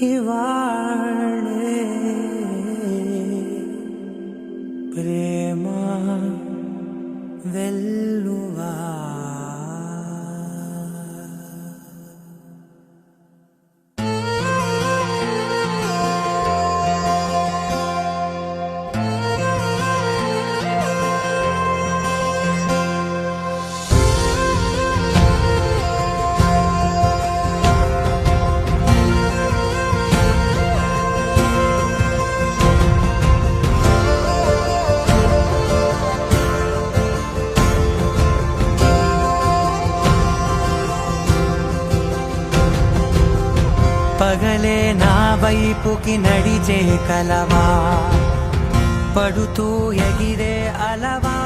ఇవాళే ప్రేమ వెల్లువా పగలే నా వైపుకి నడిచే కలవా పడుతూ ఎగిరే అలవా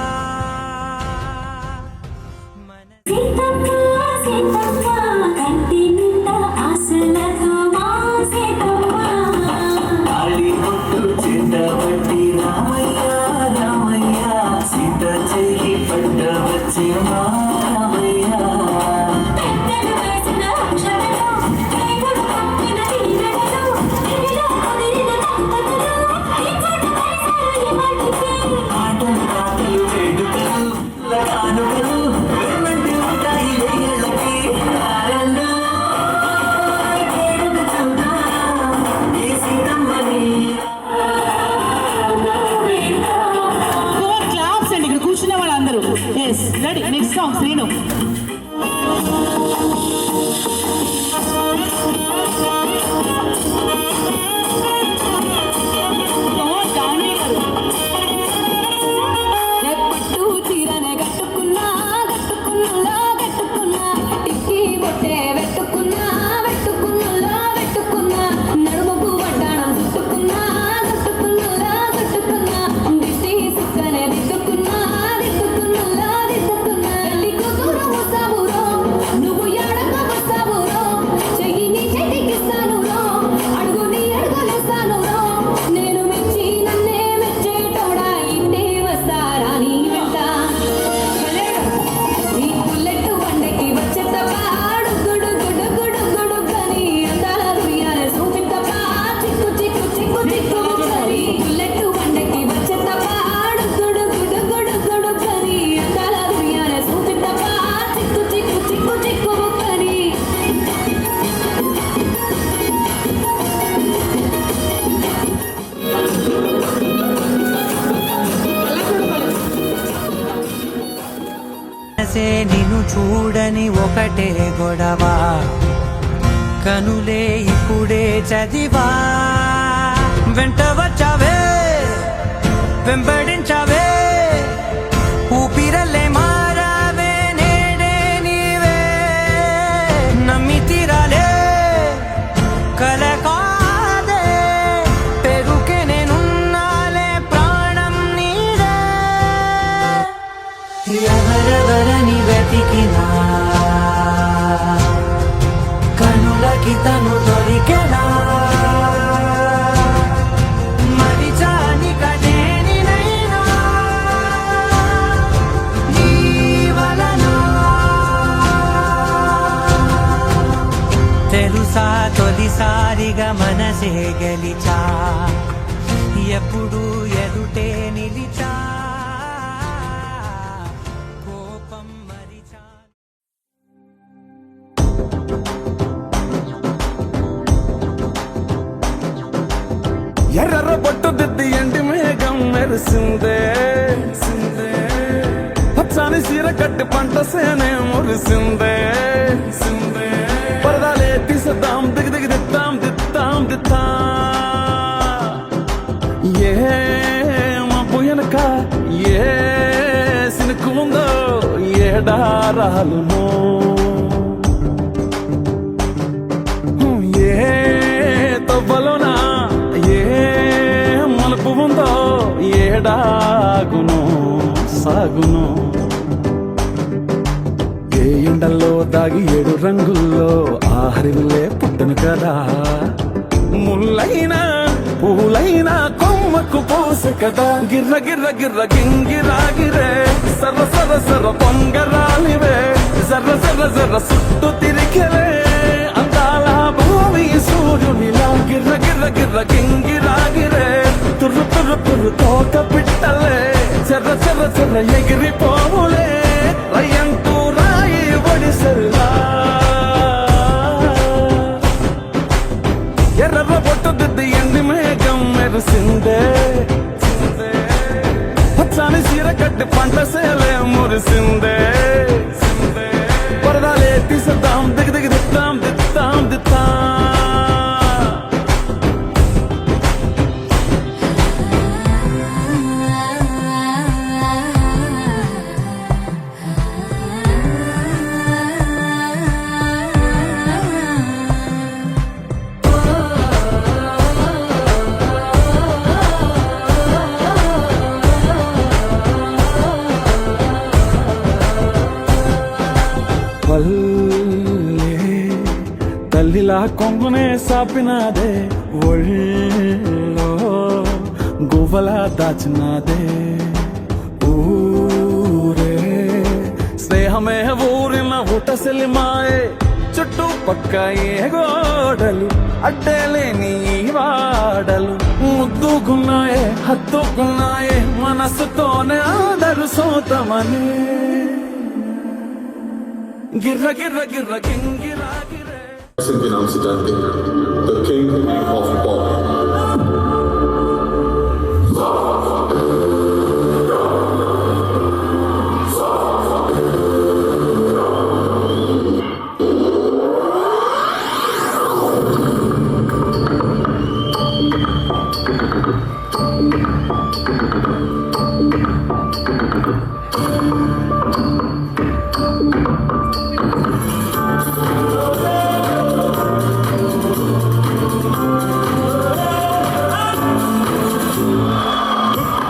Ready, next song, Srinu. నిన్ను చూడని ఒకటే గొడవ కనులే ఇప్పుడే చదివా వెంట వచ్చావే వెంబడించావే ఊపిరల్లే మారావే నేడే నీవే నమ్మి తీరాలే కల కాదే పెరుకే నేనున్నాలే ప్రాణం నీదే ఎవరెవరని వెతికినా కనులకి తను దొరికెనా మరిచాని కదేనినైనా నీ వలన తెలుసా తొలిసారిగా మనసే గెలిచా ఎప్పుడు ఎదుటే నిలిచా ఎర్ర బొట్టు దిద్ది ఎండి మేఘం మెరిసిందే పచ్చని సీర కట్టి పంట సేనే మురిసిందే పరదాలే తీసేద్దాం దిగి దిగి దిద్దాం దిద్దాం దిద్దా ఏ మబ్బు వెనక ఏ సినుకు ఉందో ఏడారాలునో ఏ తవ్వలోనా ఉందో ఏడాగును సాగును ఏ ఎండల్లో దాగి 7 రంగుల్లో ఆహరివులే పుట్టను కదా ముల్లైనా పూలైనా కొమ్మకు పోసె కదా గిర్ర గిర్ర గిర్ర గింగిరాగిరే సర్ర సర్ర సర్ర పొంగరాలివే జర్ర జర్ర జర్ర సుట్టు తిరిగలే అందాల భూమి సూర్యునిలా గిర్ర గిర్ర గిర్ర గింగిరాగిరే తుర్రు తుర్రు తుర్రు తోక పిట్టలే చెర్ర చెర్ర చెర్ర ఎగిరిపోవులే రయ్యంటూ రాయి ఒడిసెల్లా ఎర్ర బొట్టు దిద్ది ఎండి మేఘం మెరిసిందే పచ్చాని చీర కట్టి పంట సేలే మురిసిందే పరదాలే తీసేద్దాం దిగి దిగి దిద్దాం దిద్దాం దిద్దాం పల్లె తల్లిలా కొంగునే సాపినాదే ఒళ్ళో గువ్వలా దాచినాదే ఊరే స్నేహమే ఊరిన ఊటసెలి మాయే చుట్టూ పక్క ఏ గోడలు అడ్డలేని వాడలు ముద్దుకున్నాయే హత్తుకున్నాయే మనసుతోనే ఆడరు సోతమనే గిర్ర గిర్ర గిర్ర గింగిరాగిరే सिंह के नाम से जानते हैं the king of pop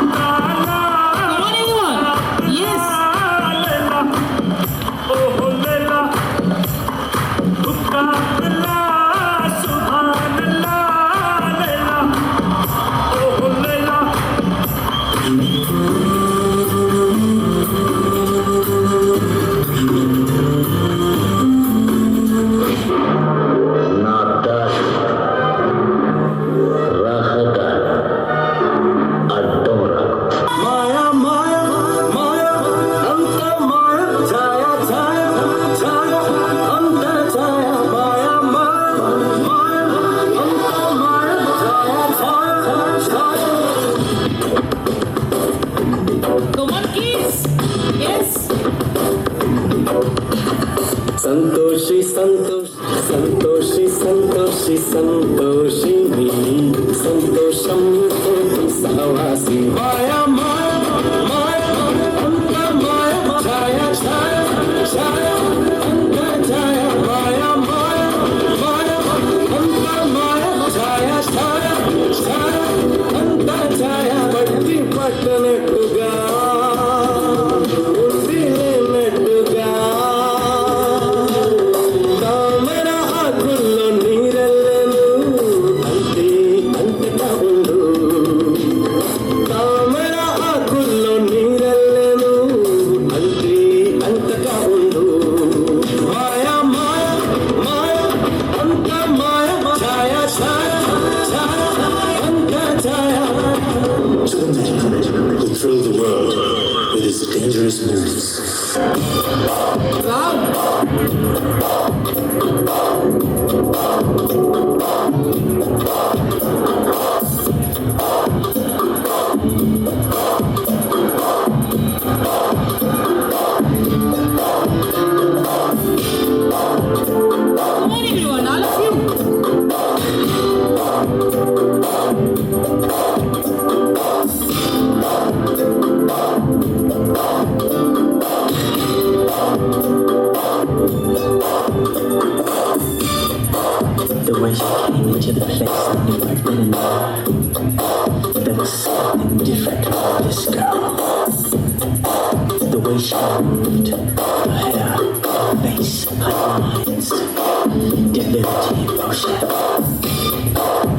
Come on, everyone. Yes. మాయా మాయా మాయా అంత మాయా ఛాయ ఛాయ ఛాయ అంత ఛాయ మాయా మాయా మాయా అంత మాయా ఛాయ ఛాయ ఛాయ Come on, kids. Yes. Santoshi Santoshi Santoshi Santoshi Santoshini సంతోషం సహవాసి మాయా మాయా మాయా అంత మాయా ఛాయ ఛాయ ఛాయ అంత ఛాయ మాయా మాయా మాయా అంత మాయా ఛాయ ఛాయ ఛాయ అంత ఛాయ పట్టి పట్టనట్టుగా ఉసిరినట్టుగా తామర ఆకుల్లో నీరెళ్ళను అంతే అంతటా ఉండు తామర ఆకుల్లో నీరెళ్ళను అంతే అంతటా ఉండు మాయా మాయా మాయా అంత మాయా ఛాయ ఛాయ ఛాయ అంత ఛాయ who thrill the world with his dangerous moves. Come on, everyone. All of you. The way she came into the place, I knew I didn't know. There was something different about this girl. The way she moved, her hair, her face, her lines, the liberty of motion.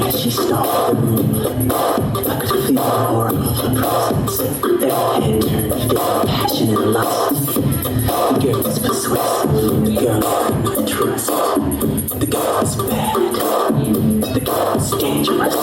As she stalked the room, I could feel the aura of her presence. Every head turned, filled with passion and lust. The girl was persuasive, the girl I could not trust. The girl was bad, the girl was dangerous.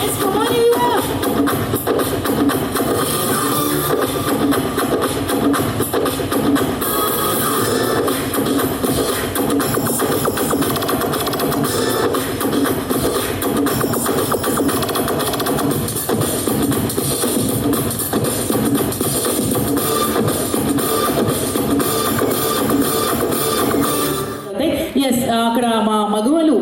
Yes, come on, everyone. Yes అక్కడ మా మగవాళ్ళు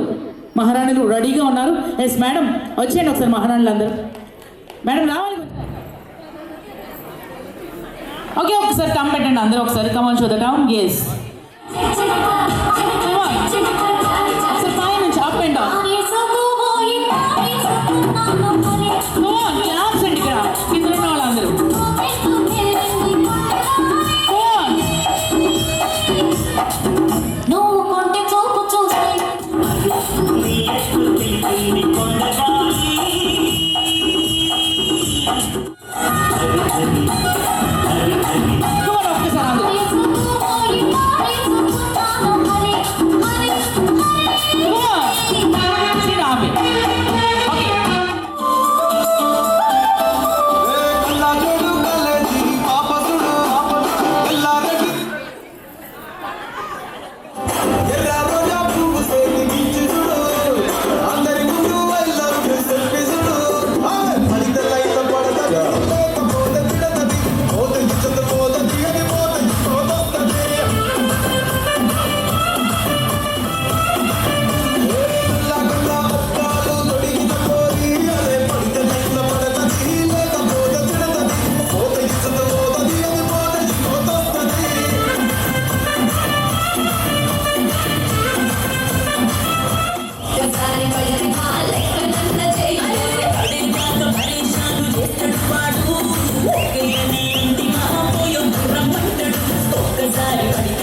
మహారాణులు రెడీగా ఉన్నారు. Yes madam వచ్చేయండి ఒకసారి మహారాణులు అందరూ. మేడం రావాలి. ఓకే ఒకసారి కమ్ పెట్టండి అందరూ ఒకసారి. Come on show the town. Yes ఒకసారి పై నుంచి అప్ అండ్ డౌన్. క్లాప్స్ అండి ఇక్కడ కింద ఉన్న వాళ్ళందరూ. నువ్వు కొంటే చూపు చూస్తే ఒక్కసారి అందరూ.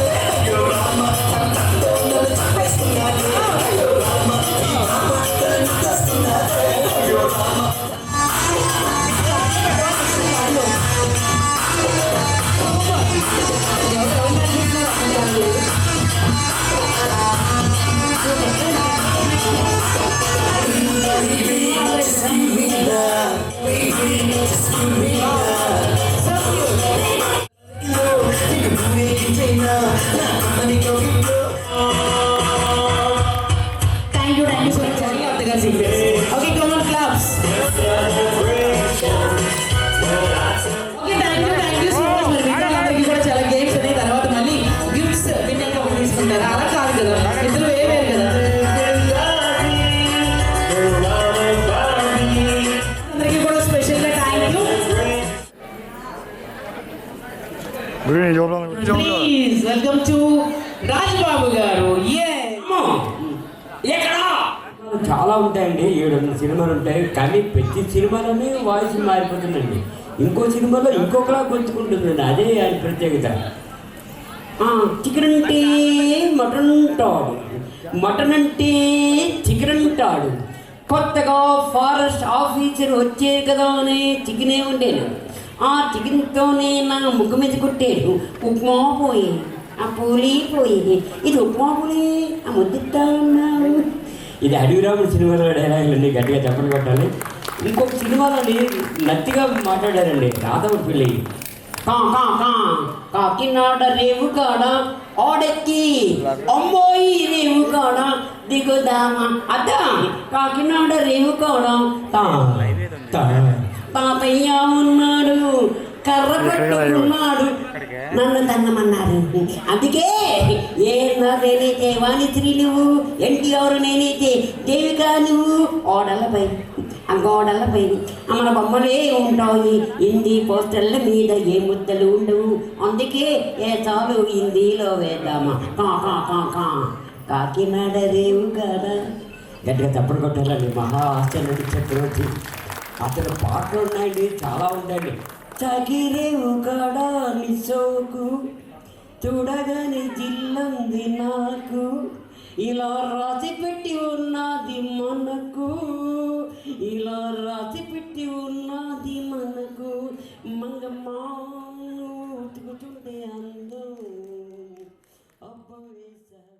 Hey, please welcome to Rajababu గారు. ఎక్కడా చాలా ఉంటాయండి, 700 సినిమాలు ఉంటాయి, కానీ ప్రతి సినిమాలోనే వాయిస్ మారిపోతుందండి. ఇంకో సినిమాలో ఇంకొకలా గొంతుకుంటుందండి, అదే ఆయన ప్రత్యేకత. చికెన్ అంటే మటన్ అంటాడు, మటన్ అంటే చికెన్ అంటాడు. కొత్తగా ఫారెస్ట్ ఆఫీసర్ వచ్చే కదా అని చికెనే ఉండేది. ఆ చికెన్తోనే నా ముగ్గు మీద కొట్టాడు. ఉప్మా పోయి, ఆ పూలి పోయి, ఇది ఉప్మా పూలి, ఆ ముద్దిస్తా ఉన్నావు. ఇది అడవిరాముడు సినిమాలో డైలాగులండి, గట్టిగా చెప్పలు కొట్టాలి. ఇంకొక సినిమాలోని నత్తిగా మాట్లాడారండి, రాధవ పిల్లి. కాకినాడ రేవు కాడ ఓడెక్కి అమ్మోయి రేవు కాడ దిగుదామా అద్ద. కాకినాడ రేవు కాడ తాతయ్య ఉన్నాడు, కర్ర పట్టుకున్నాడు, నన్ను తన్నమన్నారు. అందుకే ఏ నేనైతే వాణిశ్రీ నువ్వు, ఎన్టీఆర్ నేనైతే దేవిక నువ్వు. ఓడలపై ఆ గోడలపై మన బొమ్మలే ఉంటాయి, హిందీ పోస్టర్ల మీద ఏ ముద్దలు ఉండవు. అందుకే ఏ చాలు హిందీలో వేద్దామా. కాకినాడ రేవు కాదా. గట్టిగా తప్పుడు కొట్టాలండి, మహా ఆశ్చర్యం చక్రవర్తి. అసలు పాటలు ఉన్నాయండి, చాలా ఉంటాయండి. చకిరేవు కాడా నిసోకు చూడగానే జిల్లంది నాకు, ఇలా రాసి పెట్టి ఉన్నది మనకు, ఇలా రాసి పెట్టి ఉన్నది మనకు. మంగమ్మ ఉతుకుతుంటే అందం అబ్బా వేసావే.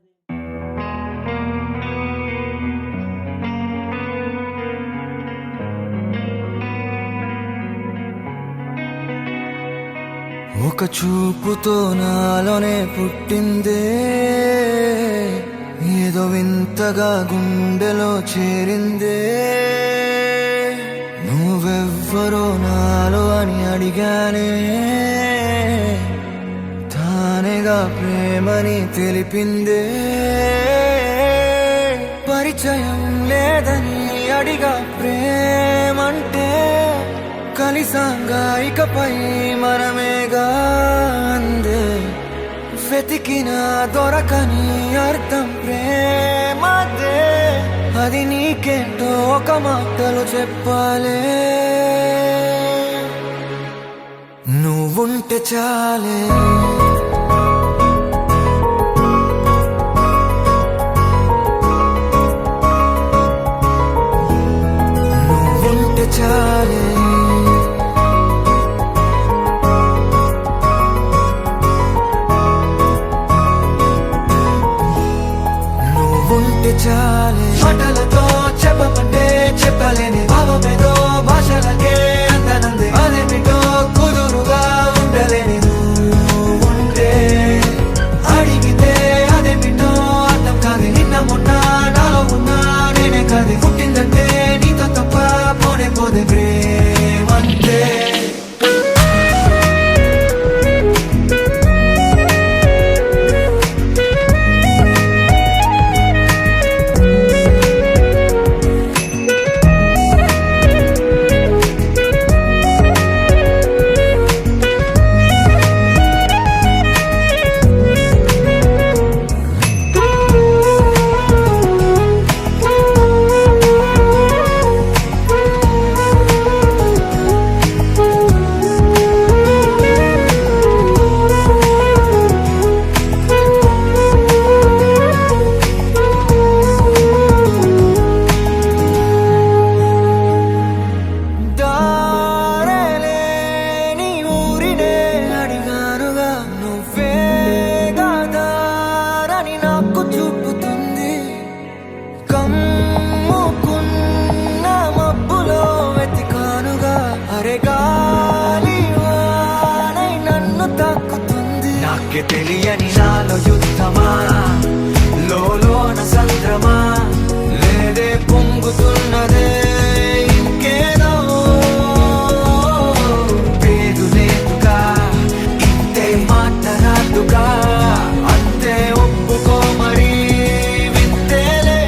ఒక చూపుతో నాలోనే పుట్టిందే, ఏదో వింతగా గుండెలో చేరిందే. నువ్వెవ్వరో నాలో అని అడిగానే, తానేగా ప్రేమని తెలిపిందే. పరిచయం లేదని అడిగా ప్రేమంటే, కలిసాంగా ఇకపై మనమేగా అందే. వెతికిన దొరకని అర్థం ప్రేమదే, అది నీకేంటో ఒక మాటలు చెప్పాలే. నువ్వుంటే చాలే, నువ్వుంటే చాలే, చాలే. మాటలతో చెప్పమంటే చెప్పలేని భావమేదో భాషలకే అందనంది. అదేమిటో కుదురుగా ఉండలేని ఉంటే, అడిగితే అదేమిటో అర్థం కాదు. నిన్న మొన్న నాలో ఉన్నా నేనే కాదు. పుట్టిందంటే నీతో తప్ప పోనే పోదే ప్రేమంతే. తెలియని నాలో యుద్ధమా, లోన సంద్రమా, లేదే పొంగుతున్నదే ఇంకేదో. పేరు లేదుగా, ఇంతే మాట్లాడుగా, అంతే ఒప్పుకో మరి వింతేలే.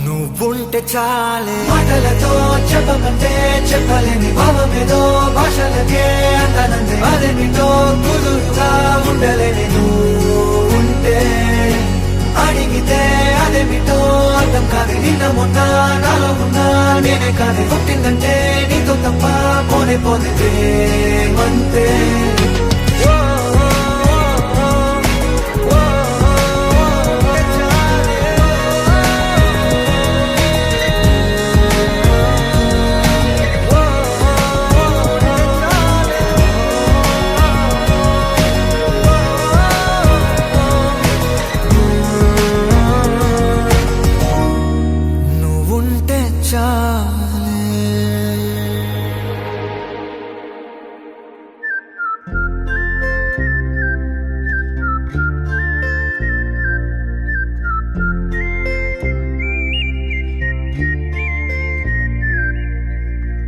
నువ్వుంటే చాలే. మాటలతో చెప్పమంటే చెప్పలేని భావమేదో భాషలే కలకే అందనందే అదేమిటో కుదురుగా ఉండలేని నువ్వు ఉంటే అడిగితే అదేమిటో అర్థం కాదు నిన్న మొన్న నాలో ఉన్నా నేనే కాదు పుట్టిందంటే నీతో తప్ప పోనే పోతే అంతే నువ్వుంటే చాలే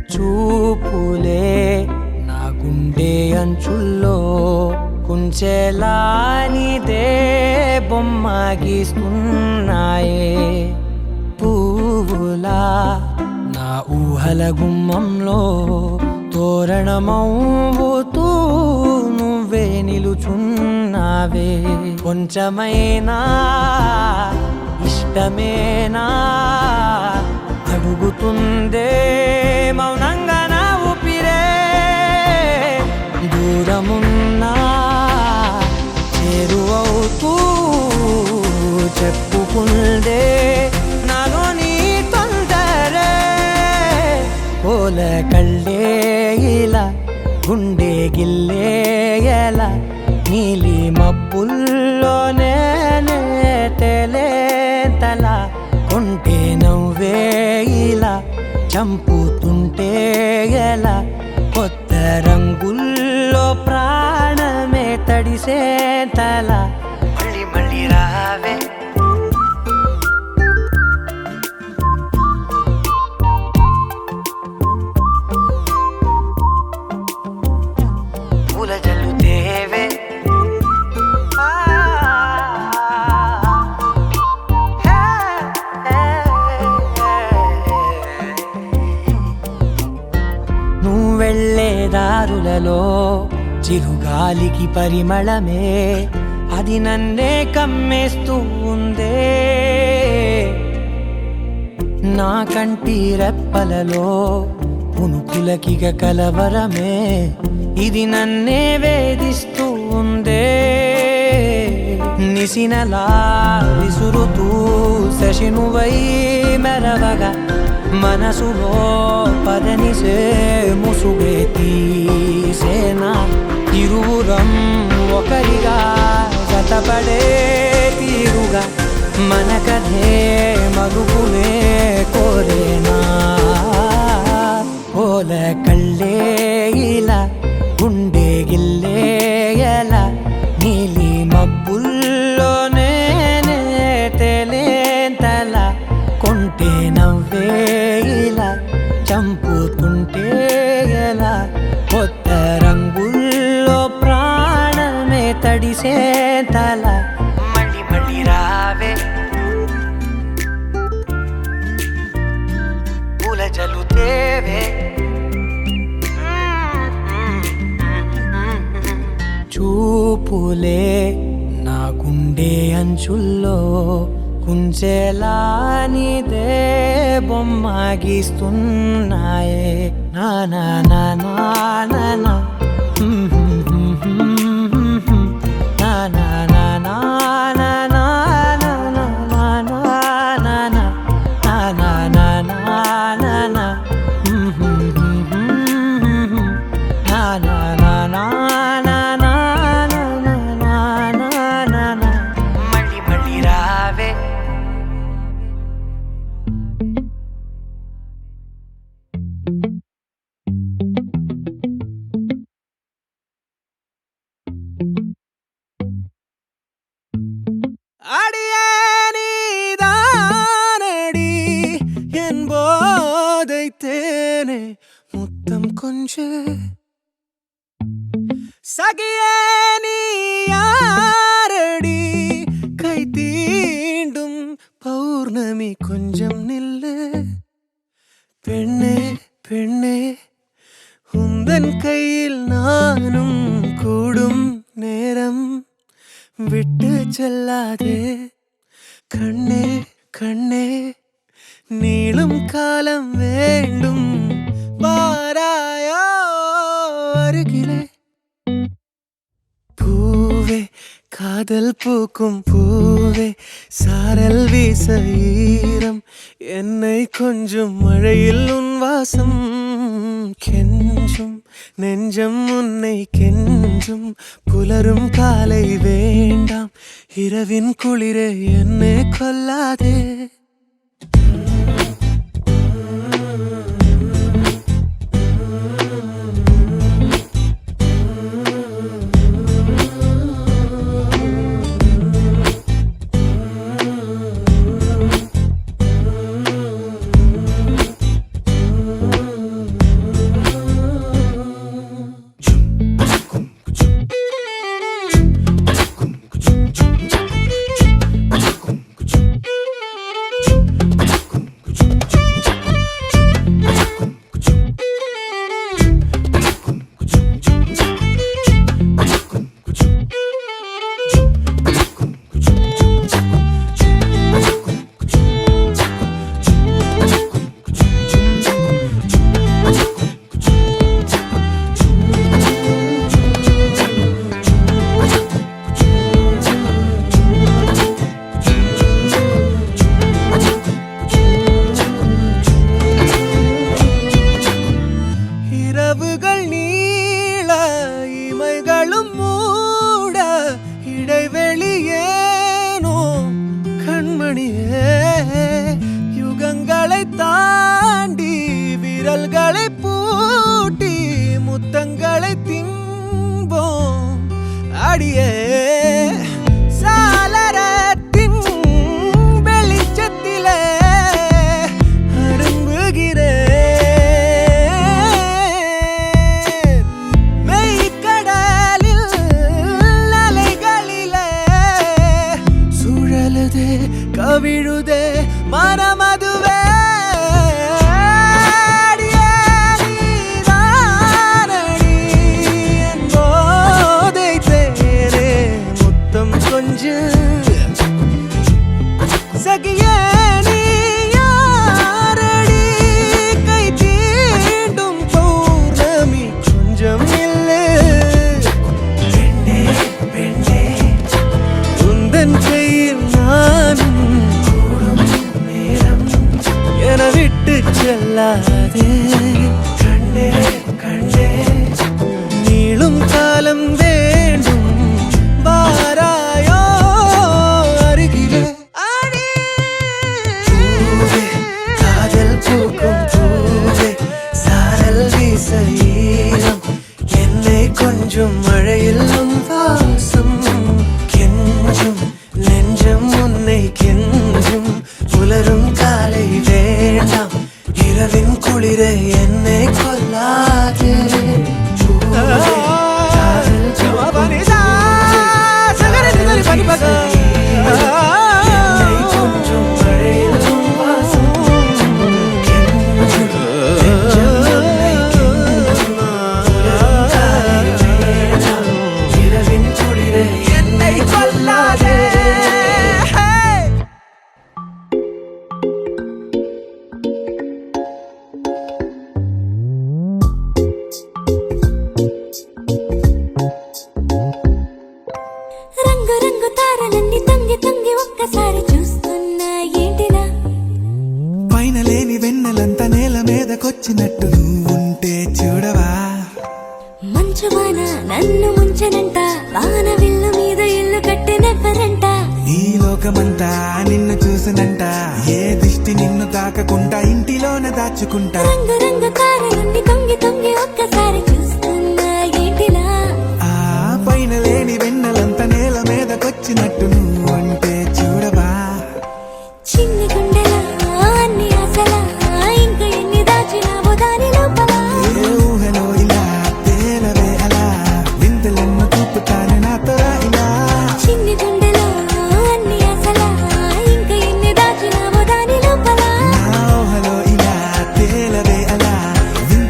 చూపులే నా గుండె అంచుల్లో కుంచెలానిదే బొమ్మ గీస్తున్నాయే పువ్వులా నా ఊహల గుమ్మంలో తోరణమవుతూ నువ్వే నిలుచున్నావే కొంచెమైనా ఇష్టమేనా అడుగుతుందే మౌనంగా నా ఊపిరే దూరమున్నా చేరువవుతూ చెప్పుకుందే నాలో నీ తొందరే పోల కళ్ళే ఇలా గుండె గిల్లే ఎలా నీలి మబ్బుల్లోనే తేలేంతల కొంటే నవ్వే ఇలా చంపుతుంటే ఎలా కొత్త రంగుల్లో ప్రాణమే తడిసే తల మళ్ళీ మళ్ళీ రావే పూల జల్లుతేవే నువ్వు వెళ్ళే దారులలో చిరుగాలికి పరిమళమే అది నన్నే కమ్మేస్తూ ఉందే నా కంటి రెప్పలలో పునుకులకిగ కలవరమే ఇది నన్నే వేధిస్తూ ఉందే నిసినలా విసురుతూ శశినువై మెరవగా మనసులో పదనిసే ముసుగే తీసేనా ఇరువురం ఒకరిగా జతపడే తీరుగా మన కథే మగుపునే కోరేనా ఓల కళ్ళే ఇలా గుండె గిల్లే ఎలా నీలి మబ్బుల్లోనే తేలేంతల కొంటే నవ్వే ఇలా చంపుతుంటే ఎలా కొత్త రంగుల్లో ప్రాణమే తడిసే తల మళ్ళీ మళ్ళీ రావే పూల జల్లుతేవే చూపులే నా గుండె అంచుల్లో కుంచెలానిదే బొమ్మ గీస్తున్నాయే నా నా నా నా నా నా నా నా నా నా నా నా మళ్ళీ మళ్ళీ రావే அடியே நீதானடி என்போதைத்தேனே முத்தம் கொஞ்சு சகியே நீ யாரடி கை தீண்டும் பௌர்ணமி கொஞ்சம் நில்லு பெண்ணே பெண்ணே உந்தன் கையில் நானும் கூடும் நேரம் விட்டு செல்லாதே கண்ணே கண்ணே நீளும் காலம் வேண்டும் வாராயோ அருகிலே பூவே காதல் பூக்கும் பூவே சாரல் வீச ஈரம் என்னை கொஞ்சம் மழையில் உன் வாசம் கெஞ்சும் நெஞ்சம் உன்னை கெஞ்சும் புலரும் காலை வேண்டாம் இரவின் குளிரே என்னை கொல்லாதே இரவுகள் நீள இமைகளும் மூட இடைவெளியேனோ கண்மணியே யுகங்களை தாண்டி விரல்களை பூட்டி முத்தங்களை திம்போம் அடியே சாளரத்தின் வெளிச்சத்திலே கவிழுதே மனமதுவே போதை தேரே முத்தம் கொஞ்சம் சகியே நீ யாரடி கை தீண்டும் பௌர்ணமி கொஞ்சம் இல்லை பெண்ணே பெண்ணே உந்தன் கையில் நானும் என விட்டு செல்லாதே கண்ணே கண்ணே நீளும் காலம் வேண்டும் வாராயோ அருகிலே பூவே காதல் பூக்கும் பூவே சாரல் வீச ஈரம் என்னை கொஞ்சம் மழையில் உன் வாசம் கெஞ்சும் நெஞ்சம் உன்னை கெஞ்சும் புலரும் காலை வேண்டாம் இரவின் குளிரை என்னை கொல்லாதே கொஞ்சம் மழையில் உன் வாசம் கெஞ்சும் நெஞ்சம் உன்னை கெஞ்சும் புலரும் காலை வேண்டாம் இரவின் குளிரை என்னை கொல்லாதே రంగు రంగు తారలన్నీ తొంగి తొంగి ఒక్కసారి చూస్తున్నా ఏంటిలా పైన లేని వెన్నెలంతా నేల మీదకొచ్చినట్టు నువ్వుంటే చూడవా మంచువాన నన్ను ముంచనంట వాన విల్లు మీద ఇల్లు కట్టినెవ్వరంట ఈ లోకమంతా నిన్ను చూసినంట ఏ దిష్టి నిన్ను తాకకుండా ఇంటిలోన దాచుకుంటా రంగు రంగు తారలన్నీ తొంగి తొంగి ఒక్కసారి చూస్తున్నా ఏంటిలా ఆ పైన లేని వెన్నెలంతా నేల మీదకొచ్చినట్టు నువ్వుంటే చూడవా చిన్ని గుండెలా అన్ని ఆశలా ఇంకా ఎన్ని దాచినావో దాని లోపల ఏ ఊహలో ఇలా తేలవే అలా వింతలెన్నో చూపుతాను నాతో రా ఇలా చిన్ని గుండెలో అన్ని ఆశలా ఇంకా ఎన్ని దాచినావో దాని లోపల నా ఊహలో ఇలా తేలవే అలా వింత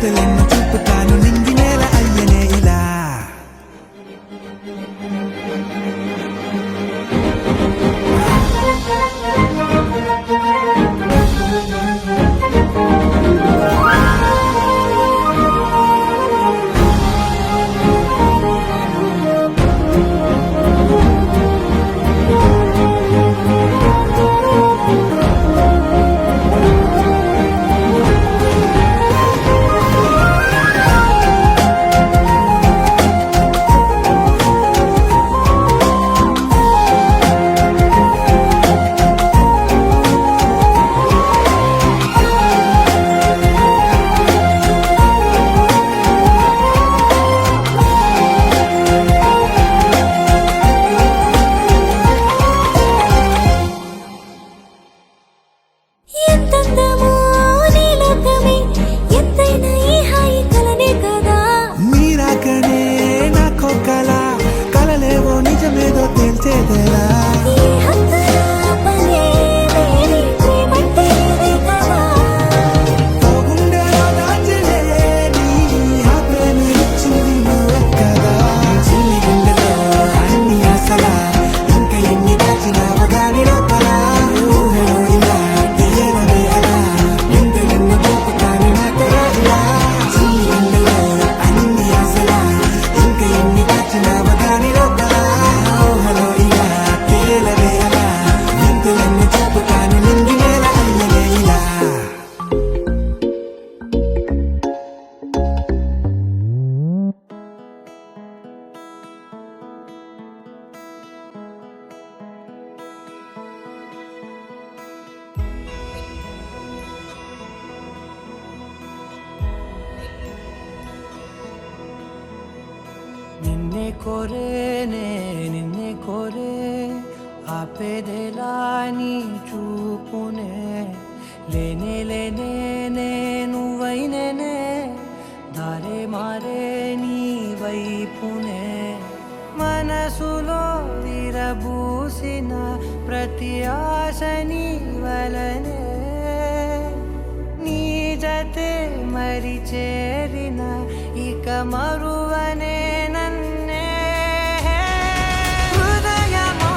నిన్నే కోరే ఆపేదేలా నీ చూపునే లేనే నువ్వైనే దారే మారే నీ వైపునే మనసులో విరబూసిన ప్రతి ఆశ నీ వలనే నీ జతే మరి చేరిన ఇక మరువనే నన్నే హృదయమా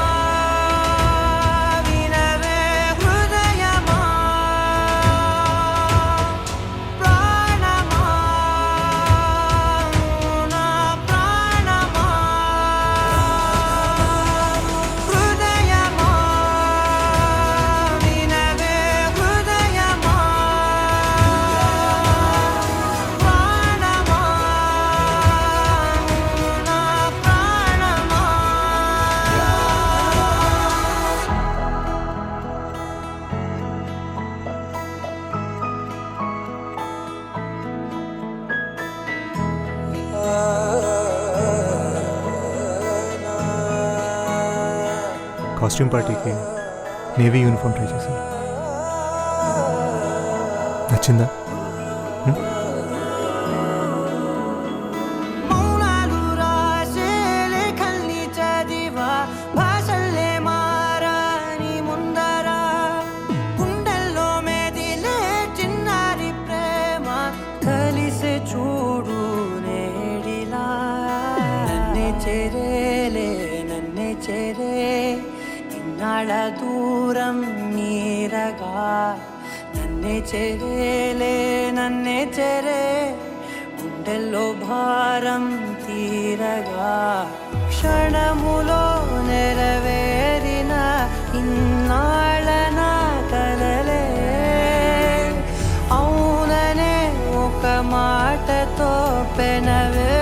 వినవే హృదయమా ప్రాణమా నా ప్రాణమా హృదయమా వినవే హృదయమా ప్రాణమా నా ప్రాణమా కాస్ట్యూమ్ పార్టీకి నేవీ యూనిఫామ్ ట్రై చేశాను. నచ్చిందా? మౌనాలు రాసే లేఖల్ని చదివా భాషల్లే మారాని ముందరా గుండెల్లో మెదిలే చిన్నారి ప్రేమ కలిసే చూడు నేడిలా నన్నే చేరే ఇన్నాళ్ళ దూరం నీరగా నన్నే చేరే గుండెల్లో భారం తీరగా క్షణములో నెరవేరిన ఇన్నాళ్ళ నా కలలే అవుననే ఒక మాటతో పెనవే